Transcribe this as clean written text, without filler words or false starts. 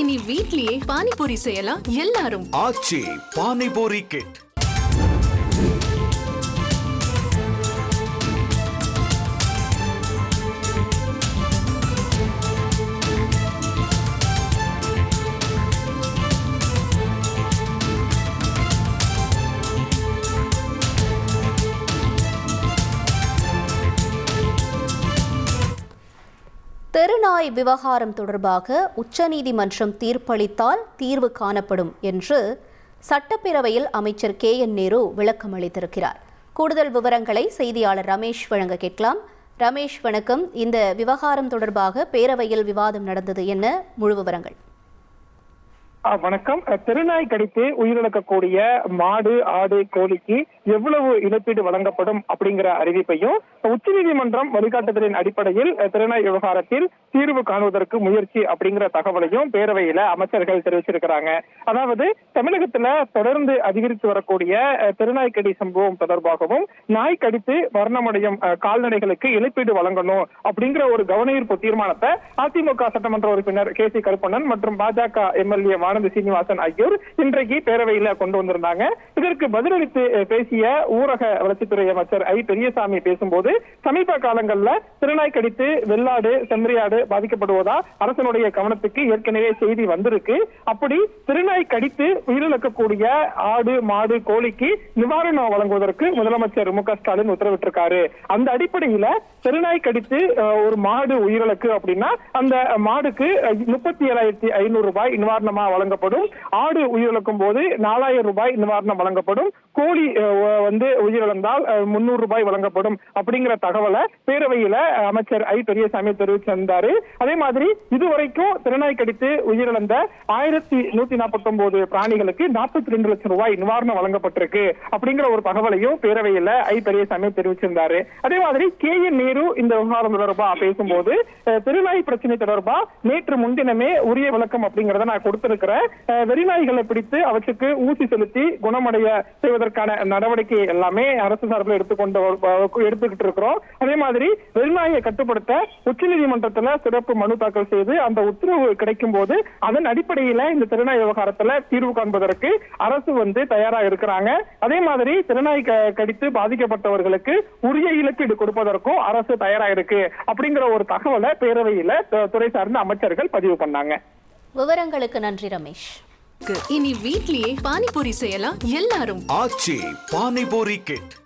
இனி வீட்லயே பானிபூரி செய்யலாம் எல்லாரும். ஆச்சி பானிபூரி கிட். தெருநாய் விவகாரம் தொடர்பாக உச்சநீதிமன்றம் தீர்ப்பளித்தால் தீர்வு காணப்படும் என்று சட்டப்பேரவையில் அமைச்சர் KN.நேரு விளக்கம் அளித்திருக்கிறார். கூடுதல் விவரங்களை செய்தியாளர் ரமேஷ் வழங்க கேட்கலாம். ரமேஷ் வணக்கம். இந்த விவகாரம் தொடர்பாக பேரவையில் விவாதம் நடந்தது, என்ன முழு விவரங்கள்? வணக்கம். தெருநாய் கடித்து உயிரிழக்கக்கூடிய மாடு, ஆடு, கோழிக்கு எவ்வளவு இழப்பீடு வழங்கப்படும் அப்படிங்கிற அறிவிப்பையும் உச்சநீதிமன்றம் வழிகாட்டுதலின் அடிப்படையில் தெருநாய் விவகாரத்தில் தீர்வு காணுவதற்கு முயற்சி அப்படிங்கிற தகவலையும் பேரவையில அமைச்சர்கள் தெரிவிச்சிருக்கிறாங்க. அதாவது தமிழகத்துல தொடர்ந்து அதிகரித்து வரக்கூடிய தெருநாய் கடி சம்பவம் தொடர்பாகவும் நாய் கடித்து மரணமடையும் கால்நடைகளுக்கு இழப்பீடு வழங்கணும் அப்படிங்கிற ஒரு கவனஈர்ப்பு தீர்மானத்தை அதிமுக சட்டமன்ற உறுப்பினர் KC கருப்பண்ணன் மற்றும் பாஜக MLA ஆனந்த் சீனிவாசன் ஆகியோர் இன்றைக்கு பேரவையில கொண்டு வந்திருந்தாங்க. இதற்கு பதிலளித்து பேசிய ஊரக வளர்ச்சித்துறை அமைச்சர் பெரியசாமி பேசும்போது, சமீப காலங்கள்ல திருநாய் கடித்து வெள்ளாடு, செம்மறியாடு பாதிக்கப்படுவதா அரசனுடைய கவனத்துக்கு ஏற்கனவே செய்தி வந்திருக்கு. அப்படி திருநாய் கடித்து உயிரிழக்கக்கூடிய ஆடு, மாடு, கோழிக்கு நிவாரணம் வழங்குவதற்கு முதலமைச்சர் MK ஸ்டாலின் உத்தரவிட்டிருக்காரு. அந்த அடிப்படையில திருநாய் கடித்து ஒரு மாடு உயிரிழக்கு அப்படின்னா அந்த மாடுக்கு 37,500 ரூபாய் நிவாரணமா வழங்கப்படும். ஆடு உயிரிழக்கும் போது 4,000 ரூபாய் நிவாரணம் வழங்கப்படும். கோழி உயிரிழந்தால் 300 ரூபாய் வழங்கப்படும் அப்படிங்கிற தகவலை பேரவையில அமைச்சர் பெரியசாமி தெரிவிச்சிருந்தாரு. அதே மாதிரி இதுவரைக்கும் திருநாய் கடித்து உயிரிழந்த 1,149 பிராணிகளுக்கு 42 லட்சம் ரூபாய் நிவாரணம் வழங்கப்பட்டிருக்கு அப்படிங்கிற ஒரு தகவலையும் பேரவையில பெரியசாமி தெரிவிச்சிருந்தாரு. அதே மாதிரி KN.நேரு இந்த விவகாரம் தொடர்பா பேசும்போது, திருநாய் பிரச்சனை தொடர்பா நேற்று முன்தினமே உரிய விளக்கம் அப்படிங்கறத நான் கொடுத்திருக்கிறேன். வெறிநாய்களை பிடித்து அவற்றுக்கு ஊசி செலுத்தி குணமடைய செய்வதற்கான நடவடிக்கை எல்லாமே அரசு சார்பில் எடுத்துக்கிட்டு இருக்கிறோம். அதே மாதிரி வெறிநாயை கட்டுப்படுத்த உச்சநீதிமன்றத்துல சிறப்பு மனு தாக்கல் செய்து அந்த உத்தரவு கிடைக்கும் போது அதன் அடிப்படையில இந்த திருநாய் விவகாரத்துல தீர்வு காண்பதற்கு அரசு தயாரா இருக்கிறாங்க. அதே மாதிரி திருநாய் கடித்து பாதிக்கப்பட்டவர்களுக்கு உரிய இழப்பீடு கொடுப்பதற்கும் அரசு தயாரா இருக்கு அப்படிங்கிற ஒரு தகவலை பேரவையில துறை சார்ந்த அமைச்சர்கள் பதிவு பண்ணாங்க. விவரங்களுக்கு நன்றி ரமேஷ். இனி வீட்லயே பானிபூரி செய்யலாம் எல்லாரும். ஆச்சி பானிபூரி கிட்.